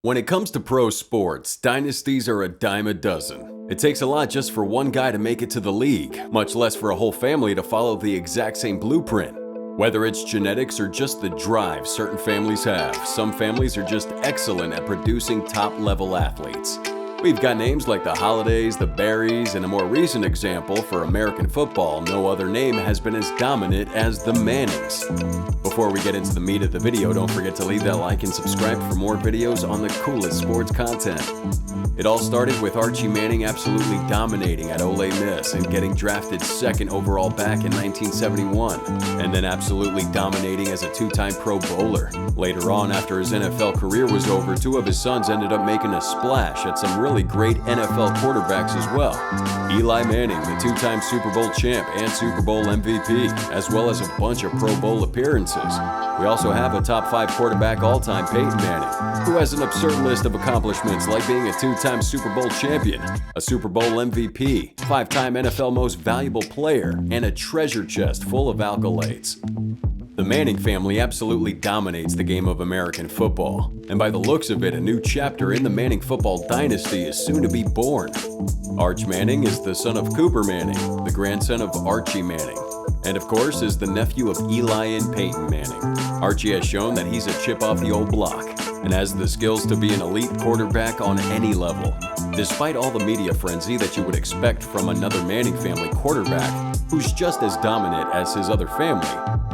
When it comes to pro sports, dynasties are a dime a dozen. It takes a lot just for one guy to make it to the league, much less for a whole family to follow the exact same blueprint. Whether it's genetics or just the drive certain families have, some families are just excellent at producing top-level athletes. We've got names like the Hollidays, the Berries, and a more recent example for American football, no other name has been as dominant as the Mannings. Before we get into the meat of the video, don't forget to leave that like and subscribe for more videos on the coolest sports content. It all started with Archie Manning absolutely dominating at Ole Miss and getting drafted second overall back in 1971, and then absolutely dominating as a two-time Pro Bowler. Later on, after his NFL career was over, two of his sons ended up making a splash at some really great NFL quarterbacks as well. Eli Manning, the two-time Super Bowl champ and Super Bowl MVP, as well as a bunch of Pro Bowl appearances. We also have a top 5 quarterback all-time, Peyton Manning, who has an absurd list of accomplishments like being a two-time Super Bowl champion, a Super Bowl MVP, 5-time NFL Most Valuable Player, and a treasure chest full of accolades. The Manning family absolutely dominates the game of American football, and by the looks of it, a new chapter in the Manning football dynasty is soon to be born. Arch Manning is the son of Cooper Manning, the grandson of Archie Manning, and of course is the nephew of Eli and Peyton Manning. Archie has shown that he's a chip off the old block, and has the skills to be an elite quarterback on any level. Despite all the media frenzy that you would expect from another Manning family quarterback, who's just as dominant as his other family,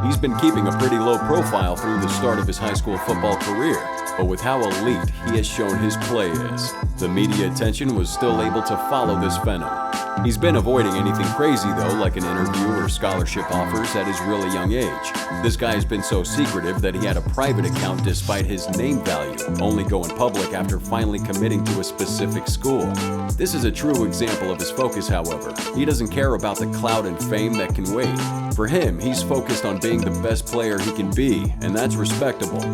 he's been keeping a pretty low profile through the start of his high school football career. But with how elite he has shown his play is, the media attention was still able to follow this phenom. He's been avoiding anything crazy though, like an interview or scholarship offers at his really young age. This guy has been so secretive that he had a private account despite his name value, only going public after finally committing to a specific school. This is a true example of his focus, however. He doesn't care about the clout and fame that can wait. For him, he's focused on being the best player he can be, and that's respectable.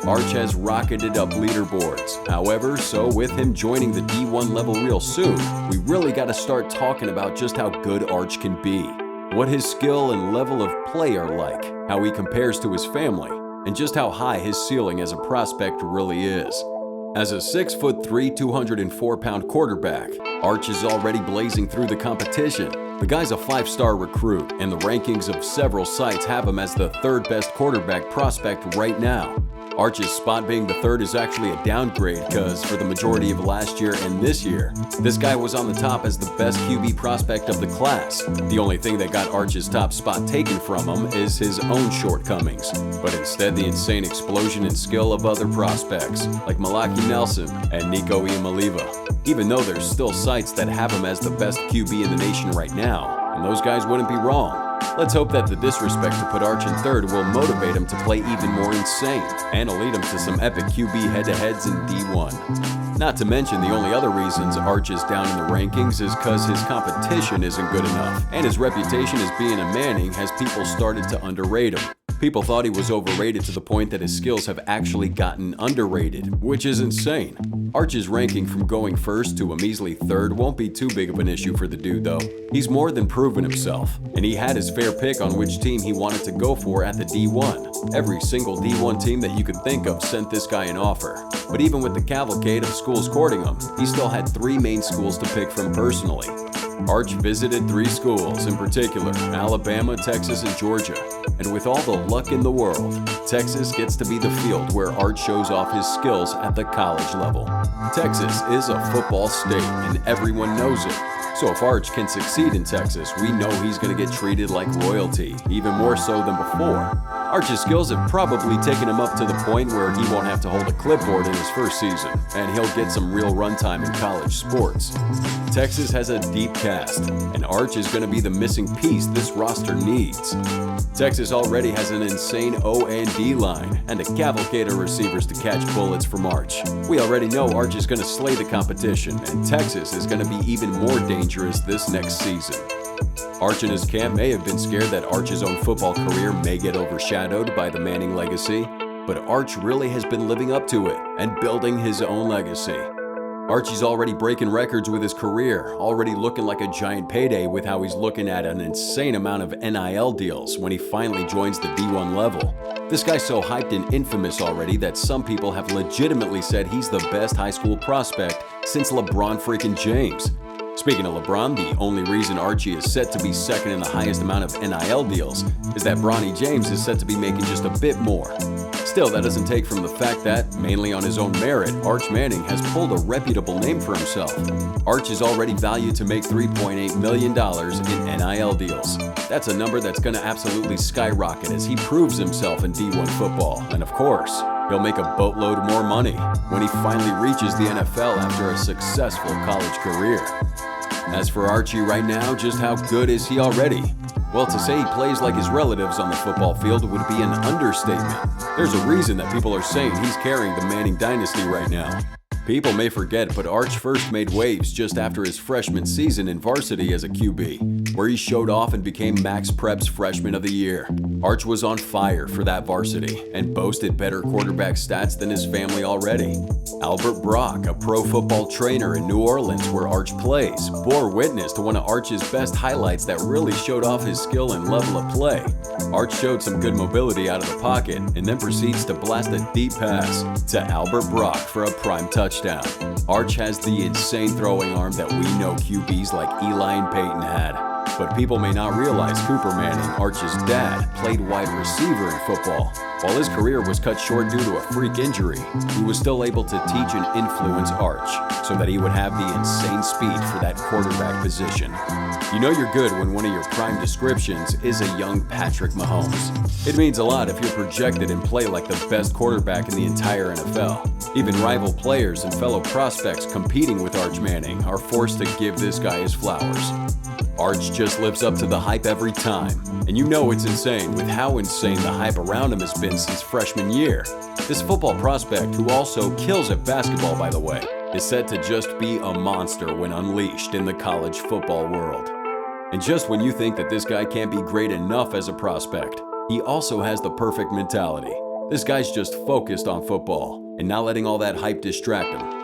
Arch has rocketed up leaderboards. However, so with him joining the D1 level real soon, we really got to start talking about just how good Arch can be, what his skill and level of play are like, how he compares to his family, and just how high his ceiling as a prospect really is. As a 6'3", 204-pound quarterback, Arch is already blazing through the competition. The guy's a 5-star recruit, and the rankings of several sites have him as the 3rd best quarterback prospect right now. Arch's spot being the 3rd is actually a downgrade because for the majority of last year and this year, this guy was on the top as the best QB prospect of the class. The only thing that got Arch's top spot taken from him is his own shortcomings, but instead the insane explosion and skill of other prospects like Malaki Nelson and Nico Iamaleava, even though there's still sites that have him as the best QB in the nation right now, and those guys wouldn't be wrong. Let's hope that the disrespect to put Arch in 3rd will motivate him to play even more insane, and will lead him to some epic QB head-to-heads in D1. Not to mention the only other reasons Arch is down in the rankings is because his competition isn't good enough, and his reputation as being a Manning has people started to underrate him. People thought he was overrated to the point that his skills have actually gotten underrated, which is insane. Arch's ranking from going 1st to a measly 3rd won't be too big of an issue for the dude though. He's more than proven himself, and he had his fair pick on which team he wanted to go for at the D1. Every single D1 team that you could think of sent this guy an offer. But even with the cavalcade of schools courting him, he still had 3 main schools to pick from personally. Arch visited 3 schools in particular, Alabama, Texas, and Georgia. And with all the luck in the world, Texas gets to be the field where Arch shows off his skills at the college level. Texas is a football state, and everyone knows it. So if Arch can succeed in Texas, we know he's going to get treated like royalty, even more so than before. Arch's skills have probably taken him up to the point where he won't have to hold a clipboard in his first season, and he'll get some real runtime in college sports. Texas has a deep cast, and Arch is going to be the missing piece this roster needs. Texas already has an insane O&D line, and a cavalcade of receivers to catch bullets from Arch. We already know Arch is going to slay the competition, and Texas is going to be even more dangerous this next season. Arch and his camp may have been scared that Arch's own football career may get overshadowed by the Manning legacy, but Arch really has been living up to it and building his own legacy. Archie's already breaking records with his career, already looking like a giant payday with how he's looking at an insane amount of NIL deals when he finally joins the D1 level. This guy's so hyped and infamous already that some people have legitimately said he's the best high school prospect since LeBron freaking James. Speaking of LeBron, the only reason Archie is set to be second in the highest amount of NIL deals is that Bronny James is set to be making just a bit more. Still, that doesn't take from the fact that, mainly on his own merit, Arch Manning has pulled a reputable name for himself. Arch is already valued to make $3.8 million in NIL deals. That's a number that's going to absolutely skyrocket as he proves himself in D1 football. And of course, he'll make a boatload more money when he finally reaches the NFL after a successful college career. As for Archie right now, just how good is he already? Well, to say he plays like his relatives on the football field would be an understatement. There's a reason that people are saying he's carrying the Manning dynasty right now. People may forget, but Arch first made waves just after his freshman season in varsity as a QB, where he showed off and became Max Prep's Freshman of the Year. Arch was on fire for that varsity and boasted better quarterback stats than his family already. Albert Brock, a pro football trainer in New Orleans where Arch plays, bore witness to one of Arch's best highlights that really showed off his skill and level of play. Arch showed some good mobility out of the pocket and then proceeds to blast a deep pass to Albert Brock for a prime touchdown. Arch has the insane throwing arm that we know QBs like Eli and Peyton had. But people may not realize Cooper Manning, Arch's dad, played wide receiver in football. While his career was cut short due to a freak injury, he was still able to teach and influence Arch so that he would have the insane speed for that quarterback position. You know you're good when one of your prime descriptions is a young Patrick Mahomes. It means a lot if you're projected and play like the best quarterback in the entire NFL. Even rival players and fellow prospects competing with Arch Manning are forced to give this guy his flowers. Arch just lives up to the hype every time, and you know it's insane with how insane the hype around him has been since freshman year. This football prospect, who also kills at basketball by the way, is set to just be a monster when unleashed in the college football world. And just when you think that this guy can't be great enough as a prospect, he also has the perfect mentality. This guy's just focused on football and not letting all that hype distract him.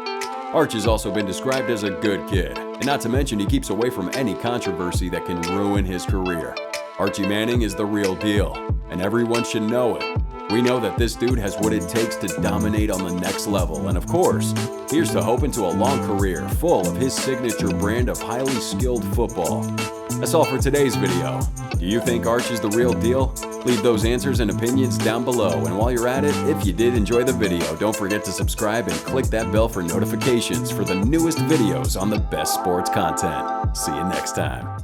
Arch has also been described as a good kid, and not to mention he keeps away from any controversy that can ruin his career. Archie Manning is the real deal, and everyone should know it. We know that this dude has what it takes to dominate on the next level, and of course, here's to hoping to a long career full of his signature brand of highly skilled football. That's all for today's video. Do you think Arch is the real deal? Leave those answers and opinions down below, and while you're at it, if you did enjoy the video, don't forget to subscribe and click that bell for notifications for the newest videos on the best sports content. See you next time.